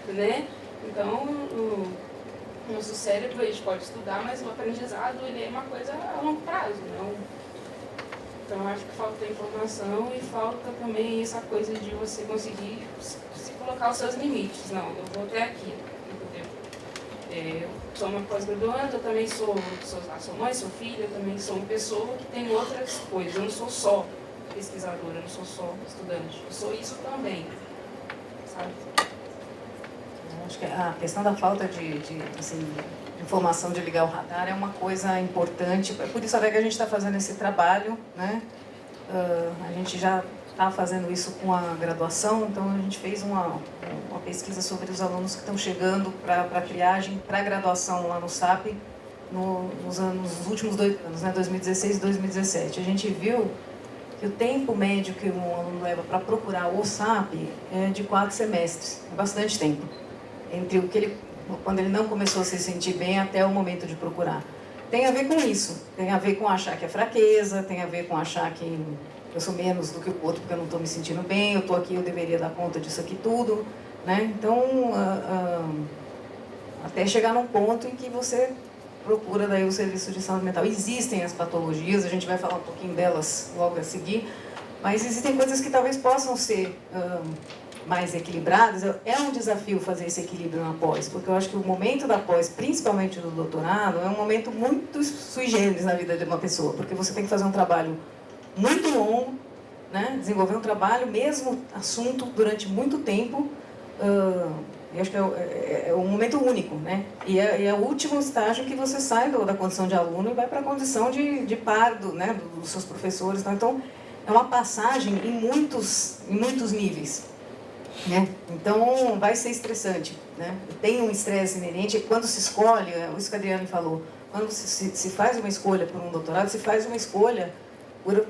Né? Então, o nosso cérebro, a gente pode estudar, mas o aprendizado ele é uma coisa a longo prazo. Não? Então, acho que falta informação e falta também essa coisa de você conseguir se colocar os seus limites. Não, eu vou até aqui, entendeu? Eu sou uma pós-graduanda, eu também sou mãe, sou filha, eu também sou uma pessoa que tem outras coisas. Eu não sou só pesquisadora, eu não sou só estudante. Eu sou isso também, sabe? Acho que a questão da falta de informação de ligar o radar é uma coisa importante. É por isso até que a gente está fazendo esse trabalho, né? A gente já está fazendo isso com a graduação, então a gente fez uma pesquisa sobre os alunos que estão chegando para a triagem, para a graduação lá no SAP, nos últimos 2 anos, né? 2016 e 2017. A gente viu que o tempo médio que um aluno leva para procurar o SAP é de 4 semestres, é bastante tempo. Entre quando ele não começou a se sentir bem até o momento de procurar. Tem a ver com isso, tem a ver com achar que é fraqueza, tem a ver com achar que eu sou menos do que o outro porque eu não estou me sentindo bem, eu estou aqui, eu deveria dar conta disso aqui tudo, né? Então, até chegar num ponto em que você procura daí o serviço de saúde mental. Existem as patologias, a gente vai falar um pouquinho delas logo a seguir, mas existem coisas que talvez possam ser mais equilibradas. É um desafio fazer esse equilíbrio na pós, porque eu acho que o momento da pós, principalmente do doutorado, é um momento muito sui generis na vida de uma pessoa, porque você tem que fazer um trabalho muito longo, né? Desenvolver um trabalho, mesmo assunto, durante muito tempo. Eu acho que é um momento único, né? E é o último estágio que você sai da condição de aluno e vai para a condição de par né? Dos seus professores. Então, é uma passagem em muitos níveis. Né? Então, vai ser estressante. Né? Tem um estresse inerente. Quando se escolhe, isso que a Adriane falou, quando se faz uma escolha por um doutorado, se faz uma escolha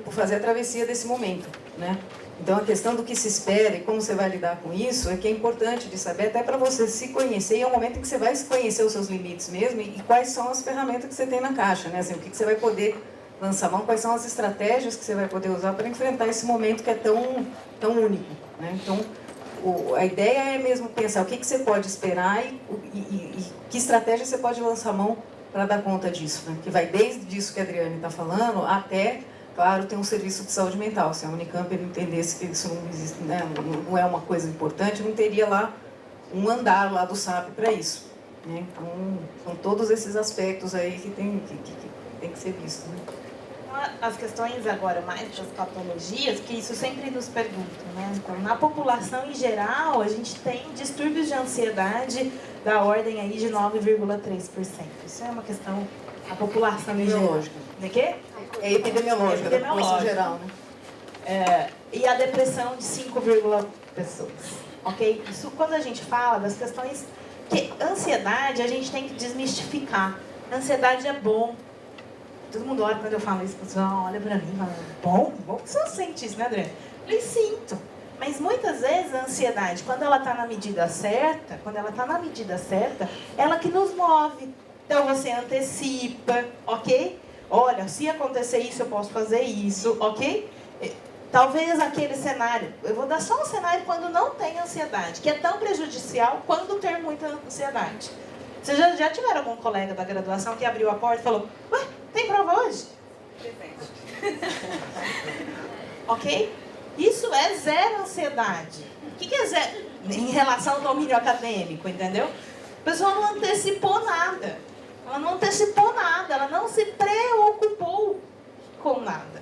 por fazer a travessia desse momento. Né? Então, a questão do que se espera e como você vai lidar com isso é que é importante de saber, até para você se conhecer, e é o momento em que você vai conhecer os seus limites mesmo e quais são as ferramentas que você tem na caixa. Né? Assim, o que você vai poder lançar mão, quais são as estratégias que você vai poder usar para enfrentar esse momento que é tão único. Né? Então, a ideia é mesmo pensar o que você pode esperar e que estratégia você pode lançar mão para dar conta disso. Né? Que vai desde isso que a Adriane está falando até, claro, ter um serviço de saúde mental. Se a Unicamp entendesse que isso não existe, né? Não é uma coisa importante, não teria lá um andar lá do SAP para isso. Né? Então, são todos esses aspectos aí que tem que ser visto. Né? As questões agora mais das patologias, que isso sempre nos perguntam, né? Então, na população em geral, a gente tem distúrbios de ansiedade da ordem aí de 9,3%. Isso é uma questão, a população em geral. De quê? É epidemiológica, da população geral, né? E a depressão de 5, pessoas. Ok? Isso quando a gente fala das questões que ansiedade a gente tem que desmistificar. Ansiedade é bom. Todo mundo olha quando eu falo isso, o pessoal olha pra mim e fala, bom que você sente isso, né, Adriana? Eu falei, sinto. Mas muitas vezes a ansiedade, quando ela está na medida certa, ela que nos move. Então você antecipa, ok? Olha, se acontecer isso, eu posso fazer isso, ok? Talvez aquele cenário, eu vou dar só um cenário quando não tem ansiedade, que é tão prejudicial quando ter muita ansiedade. Vocês já tiveram algum colega da graduação que abriu a porta e falou, ué, tem prova hoje? Ok? Isso é zero ansiedade. O que é zero? Em relação ao domínio acadêmico, entendeu? A pessoa não antecipou nada. Ela não se preocupou com nada.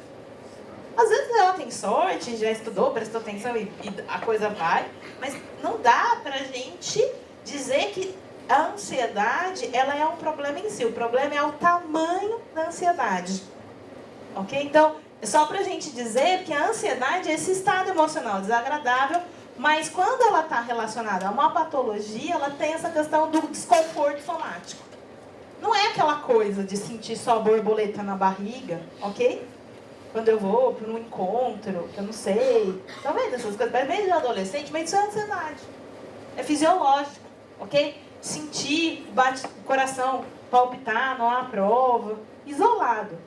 Às vezes ela tem sorte, já estudou, prestou atenção e a coisa vai, mas não dá pra gente dizer que a ansiedade, ela é um problema em si. O problema é o tamanho da ansiedade. Ok? Então, é só pra gente dizer que a ansiedade é esse estado emocional desagradável, mas quando ela está relacionada a uma patologia, ela tem essa questão do desconforto somático. Não é aquela coisa de sentir só borboleta na barriga, ok? Quando eu vou para um encontro, que eu não sei. Tá vendo essas coisas? É meio adolescente, mas isso é ansiedade. É fisiológico, ok? Sentir, bate o coração, palpitar, não há prova. Isolado.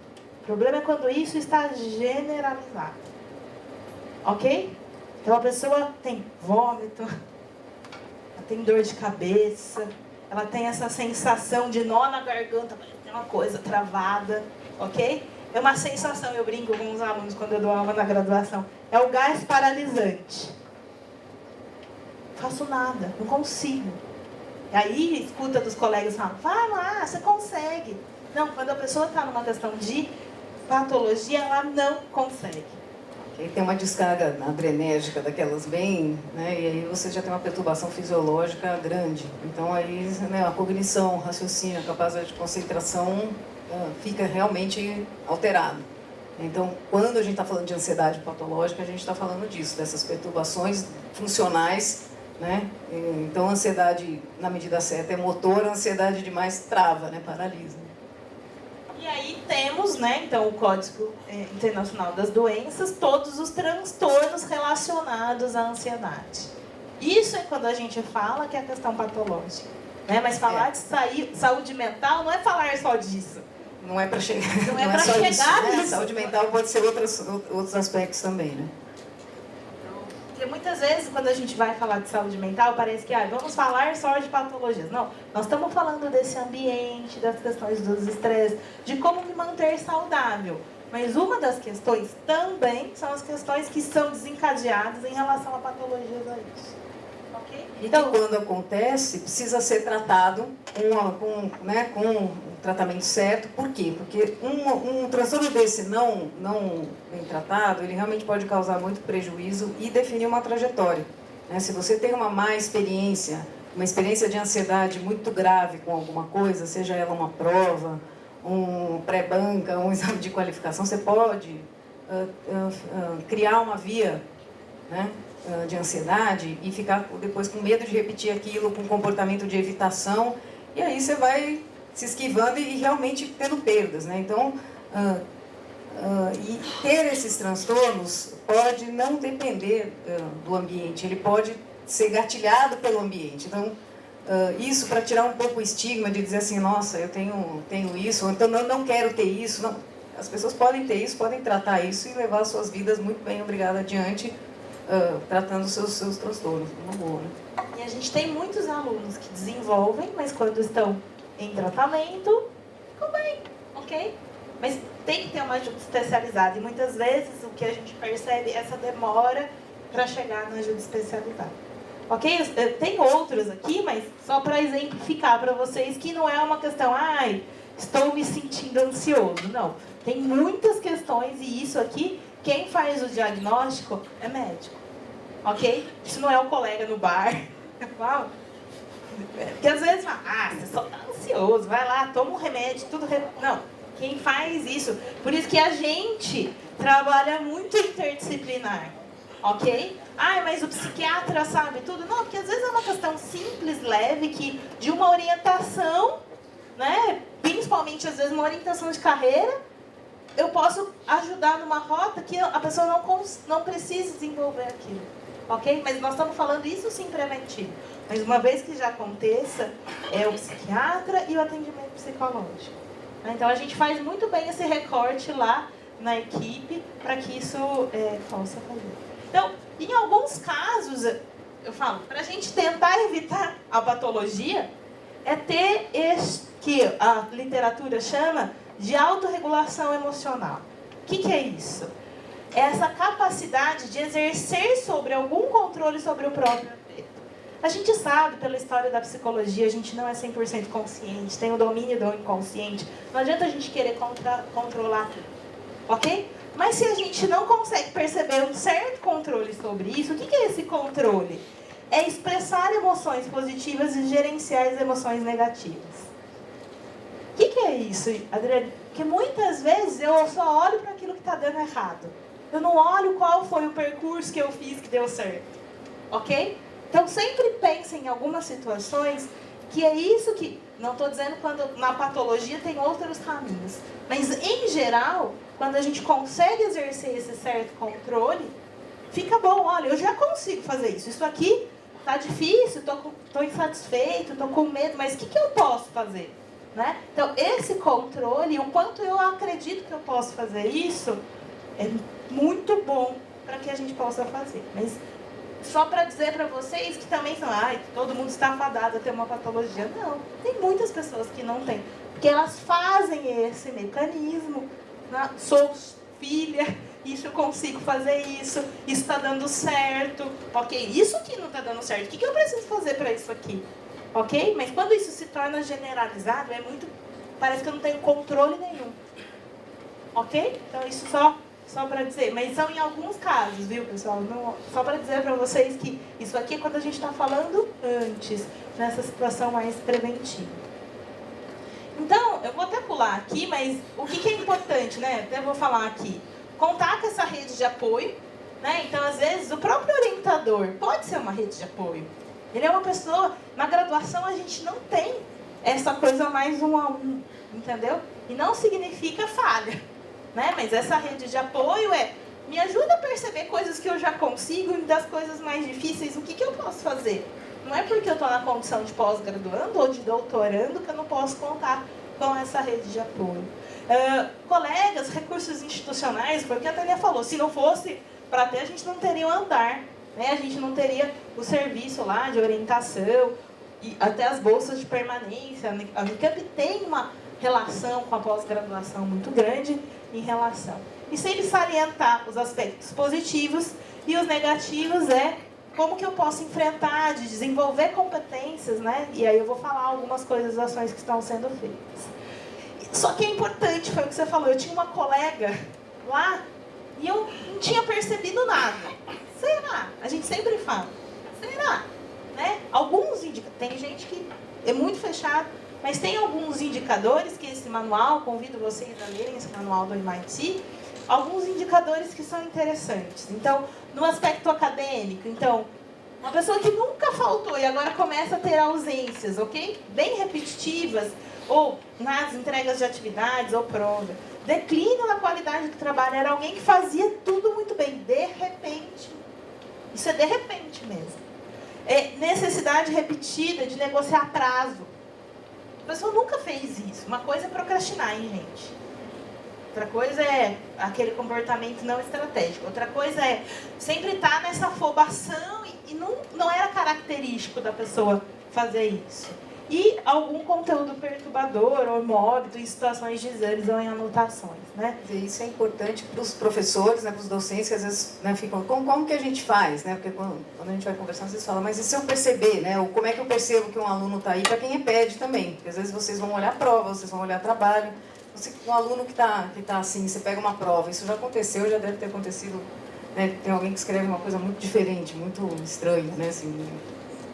O problema é quando isso está generalizado. Ok? Então a pessoa tem vômito, ela tem dor de cabeça, ela tem essa sensação de nó na garganta, tem uma coisa travada, ok? É uma sensação, eu brinco com os alunos quando eu dou aula na graduação, é o gás paralisante. Não faço nada, não consigo. E aí, escuta dos colegas falando, vai lá, você consegue. Não, quando a pessoa está numa questão de patologia, ela não consegue. Tem uma descarga adrenérgica daquelas bem, né, e aí você já tem uma perturbação fisiológica grande. Então aí, né, a cognição, o raciocínio, a capacidade de concentração fica realmente alterado. Então, quando a gente está falando de ansiedade patológica, a gente está falando disso, dessas perturbações funcionais, né? Então, a ansiedade, na medida certa, é motor, a ansiedade demais trava, né, paralisa. E aí temos, né, então, o Código Internacional das Doenças, todos os transtornos relacionados à ansiedade. Isso é quando a gente fala que é a questão patológica. Né? Mas falar de saúde mental não é falar só disso. Não é para chegar, não é para chegar nisso. Né? Saúde mental pode ser outros aspectos também, né? Porque muitas vezes, quando a gente vai falar de saúde mental, parece que vamos falar só de patologias. Não, nós estamos falando desse ambiente, das questões dos estresses, de como me manter saudável. Mas uma das questões também são as questões que são desencadeadas em relação a patologias a isso. Okay? Então, quando acontece, precisa ser tratado com um tratamento certo. Por quê? Porque um transtorno desse não bem tratado, ele realmente pode causar muito prejuízo e definir uma trajetória. Né? Se você tem uma má experiência, uma experiência de ansiedade muito grave com alguma coisa, seja ela uma prova, um pré-banca, um exame de qualificação, você pode criar uma via, né, de ansiedade e ficar depois com medo de repetir aquilo, com comportamento de evitação, e aí você vai se esquivando e realmente tendo perdas, né? Então, e ter esses transtornos pode não depender do ambiente, ele pode ser gatilhado pelo ambiente. Então, isso para tirar um pouco o estigma de dizer assim, nossa, eu tenho isso, ou então não quero ter isso. Não. As pessoas podem ter isso, podem tratar isso e levar suas vidas muito bem, obrigada, adiante, tratando seus transtornos, uma boa, né? E a gente tem muitos alunos que desenvolvem, mas quando estão em tratamento, ficam bem, ok? Mas tem que ter uma ajuda especializada. E muitas vezes o que a gente percebe é essa demora para chegar na ajuda especializada. Ok? Tem outros aqui, mas só para exemplificar para vocês que não é uma questão, estou me sentindo ansioso. Não. Tem muitas questões e isso aqui, quem faz o diagnóstico é médico. Ok? Isso não é o colega no bar. Porque às vezes fala, você só está ansioso, vai lá, toma um remédio, tudo... Não, quem faz isso... Por isso que a gente trabalha muito interdisciplinar, ok? Mas o psiquiatra sabe tudo? Não, porque às vezes é uma questão simples, leve, que de uma orientação, né? Principalmente às vezes uma orientação de carreira, eu posso ajudar numa rota que a pessoa não precisa desenvolver aquilo. ok? Mas nós estamos falando isso sim preventivo. Mas uma vez que já aconteça, é o psiquiatra e o atendimento psicológico. Então a gente faz muito bem esse recorte lá na equipe para que isso possa fazer. Então, em alguns casos, eu falo, para a gente tentar evitar a patologia, é ter este que a literatura chama de autorregulação emocional. O que é isso? É essa capacidade de exercer sobre algum controle sobre o próprio afeto. A gente sabe, pela história da psicologia, a gente não é 100% consciente, tem o domínio do inconsciente. Não adianta a gente querer controlar tudo, ok? Mas se a gente não consegue perceber um certo controle sobre isso, o que é esse controle? É expressar emoções positivas e gerenciar as emoções negativas. O que é isso, Adriane? Porque muitas vezes eu só olho para aquilo que está dando errado. Eu não olho qual foi o percurso que eu fiz que deu certo. Ok? Então sempre pense em algumas situações que é isso que... Não estou dizendo quando na patologia tem outros caminhos. Mas em geral, quando a gente consegue exercer esse certo controle, fica bom. Olha, eu já consigo fazer isso. Isso aqui está difícil, estou insatisfeito, estou com medo, mas o que eu posso fazer? Né? Então, esse controle, o quanto eu acredito que eu posso fazer isso, é muito bom para que a gente possa fazer. Mas só para dizer para vocês que também são, todo mundo está fadado a ter uma patologia. Não, tem muitas pessoas que não têm. Porque elas fazem esse mecanismo. Né? Sou filha, isso eu consigo fazer isso está dando certo. Ok, isso aqui não está dando certo. O que eu preciso fazer para isso aqui? Ok? Mas quando isso se torna generalizado, parece que eu não tenho controle nenhum. Ok? Então isso só para dizer. Mas são em alguns casos, viu, pessoal? Não, só para dizer para vocês que isso aqui é quando a gente está falando antes, nessa situação mais preventiva. Então, eu vou até pular aqui, mas o que é importante, né? Até vou falar aqui. Contar com essa rede de apoio, né? Então, às vezes, o próprio orientador pode ser uma rede de apoio. Ele é uma pessoa... Na graduação, a gente não tem essa coisa mais 1 a 1, entendeu? E não significa falha, né? Mas essa rede de apoio me ajuda a perceber coisas que eu já consigo e das coisas mais difíceis, o que eu posso fazer? Não é porque eu estou na condição de pós-graduando ou de doutorando que eu não posso contar com essa rede de apoio. Colegas, recursos institucionais, foi o que a Tânia falou, se não fosse para ter, a gente não teria o andar, né? A gente não teria o serviço lá de orientação, e até as bolsas de permanência. A Unicamp tem uma relação com a pós-graduação muito grande em relação. E sempre salientar os aspectos positivos e os negativos como que eu posso enfrentar, de desenvolver competências, né? E aí eu vou falar algumas coisas, ações que estão sendo feitas. Só que é importante, foi o que você falou, eu tinha uma colega lá e eu não tinha percebido nada. Será? A gente sempre fala, será? Né? Alguns indicadores, tem gente que é muito fechado, mas tem alguns indicadores que esse manual, convido vocês a lerem esse manual do MIT, alguns indicadores que são interessantes. Então, no aspecto acadêmico, então, uma pessoa que nunca faltou e agora começa a ter ausências, ok? Bem repetitivas, ou nas entregas de atividades ou prova. Declínio na qualidade do trabalho, era alguém que fazia tudo muito bem, de repente. Isso é de repente mesmo. Necessidade repetida de negociar prazo. A pessoa nunca fez isso. Uma coisa é procrastinar, hein, gente? Outra coisa é aquele comportamento não estratégico. Outra coisa é sempre estar nessa afobação e não era característico da pessoa fazer isso. E algum conteúdo perturbador ou mórbito em situações de exames ou em anotações, né? Isso é importante para os professores, né, para os docentes, que às vezes, né, ficam, como que a gente faz, né? Porque quando a gente vai conversar, vocês falam, mas e se eu perceber, né? Como é que eu percebo que um aluno está aí? Para quem é PED também, porque às vezes vocês vão olhar a prova, vocês vão olhar trabalho. Um aluno que tá assim, você pega uma prova, isso já aconteceu, já deve ter acontecido, né? Tem alguém que escreve uma coisa muito diferente, muito estranha, né? Assim,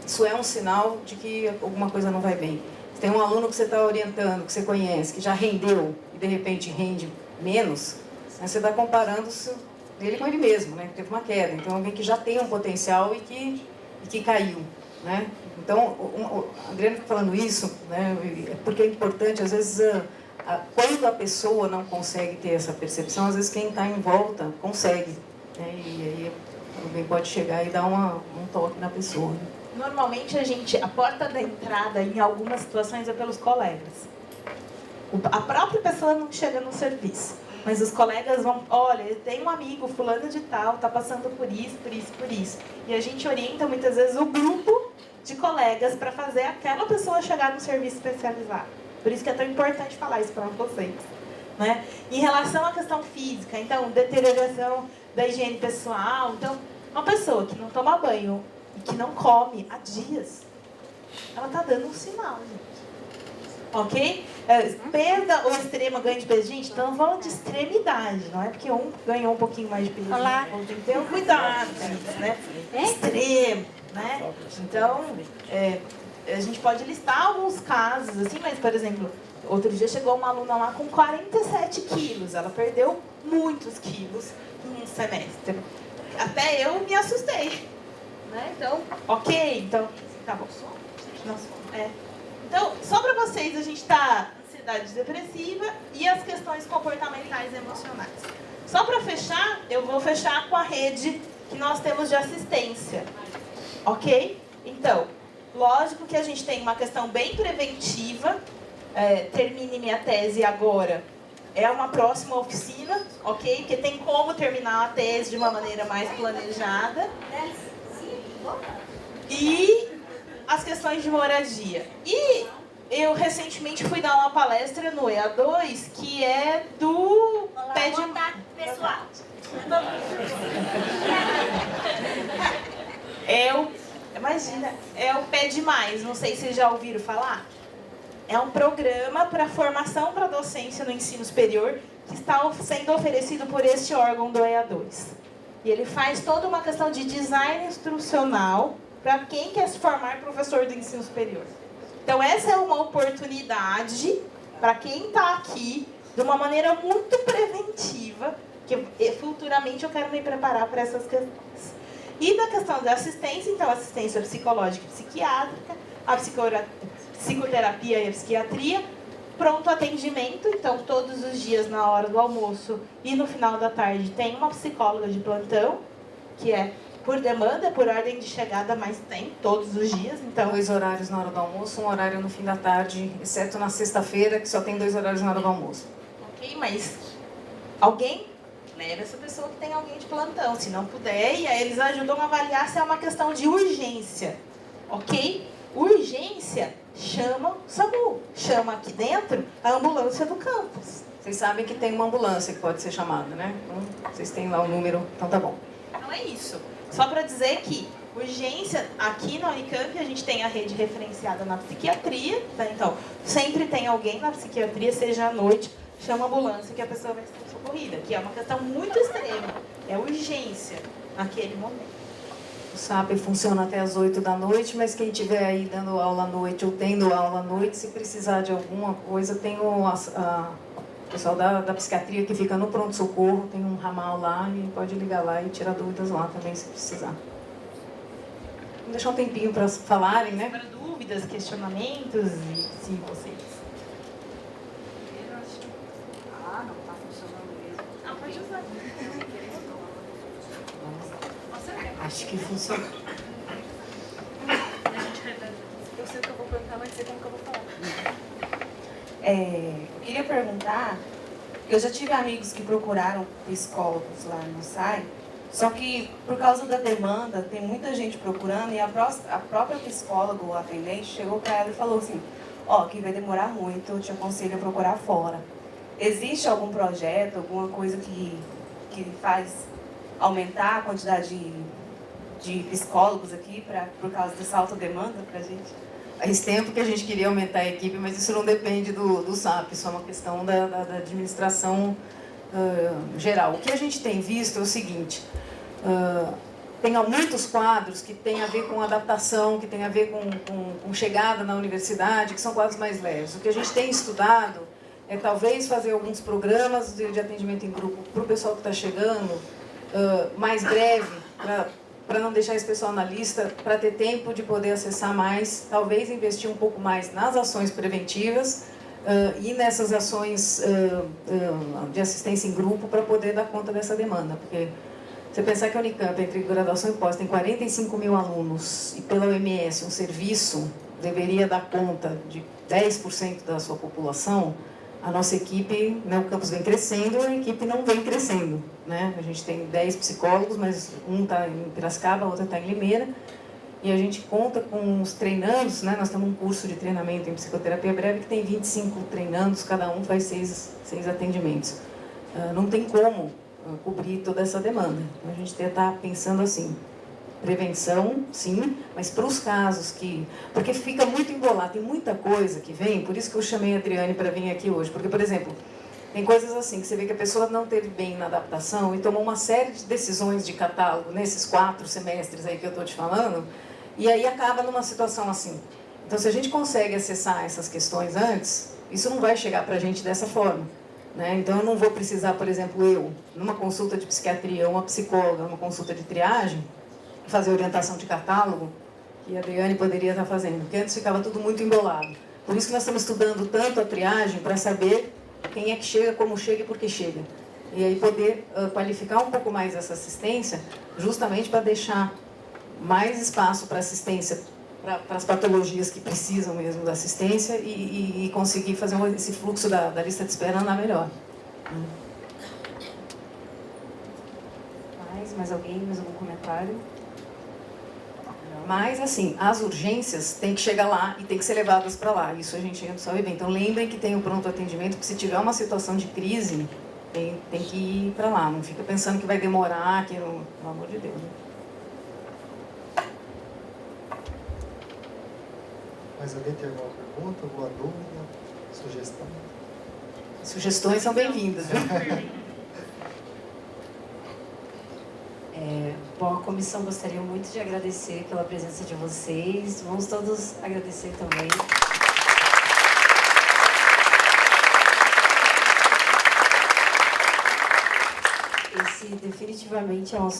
isso é um sinal de que alguma coisa não vai bem. Tem um aluno que você está orientando, que você conhece, que já rendeu e de repente rende menos, né? Você está comparando ele com ele mesmo, né? Que teve uma queda. Então, alguém que já tem um potencial e que caiu, né? Então, a Adriana falando isso, né? Porque é importante, às vezes, quando a pessoa não consegue ter essa percepção, às vezes quem está em volta consegue, né? E aí Alguém pode chegar e dar um toque na pessoa. Normalmente a porta da entrada em algumas situações é pelos colegas. A própria pessoa não chega no serviço, mas os colegas vão, olha, tem um amigo fulano de tal, tá passando por isso, por isso, por isso. E a gente orienta muitas vezes o grupo de colegas para fazer aquela pessoa chegar no serviço especializado. Por isso que é tão importante falar isso para vocês. Né? Em relação à questão física, então, deterioração da higiene pessoal, então, uma pessoa que não toma banho e que não come há dias, ela está dando um sinal, gente. Ok? Perda ou extrema ganho de peso. Gente, estamos falando de extremidade, não é porque um ganhou um pouquinho mais de peso. Olá. Tem que ter um cuidado, né? Extremo, né? Então, a gente pode listar alguns casos, assim, mas, por exemplo, outro dia chegou uma aluna lá com 47 quilos. Ela perdeu muitos quilos em um semestre. Até eu me assustei. Né? Então, ok, então, tá bom. Então, só para vocês, a gente está ansiedade depressiva e as questões comportamentais e emocionais. Só para fechar, eu vou fechar com a rede que nós temos de assistência. Ok? Então, lógico que a gente tem uma questão bem preventiva. Termine minha tese agora. É uma próxima oficina, ok? Porque tem como terminar a tese de uma maneira mais planejada. E as questões de moradia. E eu recentemente fui dar uma palestra no EA2 que é do pé de... pessoal. Imagina, é o Pé Demais, não sei se vocês já ouviram falar. É um programa para formação para docência no ensino superior que está sendo oferecido por este órgão do EA2. E ele faz toda uma questão de design instrucional para quem quer se formar professor do ensino superior. Então, essa é uma oportunidade para quem está aqui, de uma maneira muito preventiva, que futuramente eu quero me preparar para essas questões. E da questão da assistência, então, assistência psicológica e psiquiátrica, a psicoterapia e a psiquiatria, pronto atendimento, então todos os dias na hora do almoço e no final da tarde tem uma psicóloga de plantão, que é por demanda, por ordem de chegada, mas tem todos os dias. Então, 2 horários na hora do almoço, 1 horário no fim da tarde, exceto na sexta-feira, que só tem 2 horários na hora do almoço. Ok, mas alguém leva essa pessoa que tem alguém de plantão, se não puder, e aí eles ajudam a avaliar se é uma questão de urgência, ok? Urgência, chama o SAMU, chama aqui dentro a ambulância do campus. Vocês sabem que tem uma ambulância que pode ser chamada, né? Então, vocês têm lá o número, então tá bom. Então é isso. Só para dizer que urgência, aqui na Unicamp a gente tem a rede referenciada na psiquiatria, tá? Então sempre tem alguém na psiquiatria, seja à noite, chama a ambulância que a pessoa vai ser socorrida, que é uma questão muito extrema, é urgência naquele momento. O SAP funciona até as 8 da noite, mas quem estiver aí dando aula à noite ou tendo aula à noite, se precisar de alguma coisa, tem o pessoal da psiquiatria que fica no pronto-socorro, tem um ramal lá e pode ligar lá e tirar dúvidas lá também, se precisar. Vamos deixar um tempinho para falarem, né? Para dúvidas, questionamentos, e se vocês... Não está funcionando mesmo. Ah, pode usar. Acho que funciona. Eu sei o que eu vou perguntar, mas sei como que eu vou falar. Eu queria perguntar, eu já tive amigos que procuraram psicólogos lá no SAI, só que por causa da demanda, tem muita gente procurando e a própria psicóloga ou atendente chegou para ela e falou assim, que vai demorar muito, eu te aconselho a procurar fora. Existe algum projeto, alguma coisa que faz aumentar a quantidade de psicólogos aqui por causa dessa alta demanda para a gente? Faz tempo que a gente queria aumentar a equipe, mas isso não depende do SAP, isso é uma questão da administração geral. O que a gente tem visto é o seguinte, tem muitos quadros que têm a ver com adaptação, que têm a ver com chegada na universidade, que são quadros mais leves. O que a gente tem estudado é talvez fazer alguns programas de atendimento em grupo para o pessoal que está chegando, mais breve, para não deixar esse pessoal na lista, para ter tempo de poder acessar mais, talvez investir um pouco mais nas ações preventivas e nessas ações de assistência em grupo para poder dar conta dessa demanda, porque Você pensar que a Unicamp, entre graduação e pós, tem 45 mil alunos e pela OMS um serviço deveria dar conta de 10% da sua população, a nossa equipe, né, o campus vem crescendo, a equipe não vem crescendo. Né? A gente tem 10 psicólogos, mas um está em Piracicaba, a outra está em Limeira, e a gente conta com os treinandos, né? Nós temos um curso de treinamento em psicoterapia breve que tem 25 treinandos, cada um faz 6 atendimentos. Não tem como cobrir toda essa demanda. Então, a gente está pensando assim, prevenção, sim, mas para os casos que... Porque fica muito embolado, tem muita coisa que vem, por isso que eu chamei a Adriane para vir aqui hoje. Porque, por exemplo, tem coisas assim, que você vê que a pessoa não teve bem na adaptação e tomou uma série de decisões de catálogo nesses 4 semestres aí que eu estou te falando, e aí acaba numa situação assim. Então, se a gente consegue acessar essas questões antes, isso não vai chegar para a gente dessa forma. Né? Então, eu não vou precisar, por exemplo, eu, numa consulta de psiquiatria, uma psicóloga, numa consulta de triagem, fazer orientação de catálogo, que a Adriane poderia estar fazendo, porque antes ficava tudo muito embolado. Por isso que nós estamos estudando tanto a triagem, para saber quem é que chega, como chega e por que chega. E aí poder qualificar um pouco mais essa assistência, justamente para deixar mais espaço para assistência, para as patologias que precisam mesmo da assistência e conseguir fazer esse fluxo da lista de espera andar melhor. Mais alguém? Mais algum comentário? Mas, assim, as urgências têm que chegar lá e têm que ser levadas para lá. Isso a gente não sabe bem. Então, lembrem que tem o pronto atendimento, que se tiver uma situação de crise, tem que ir para lá. Não fica pensando que vai demorar, que não... Pelo amor de Deus. Né? Mas alguém tem alguma pergunta, alguma dúvida, sugestão? Sugestões são bem-vindas. Bom, a comissão gostaria muito de agradecer pela presença de vocês. Vamos todos agradecer também. Esse definitivamente é o nosso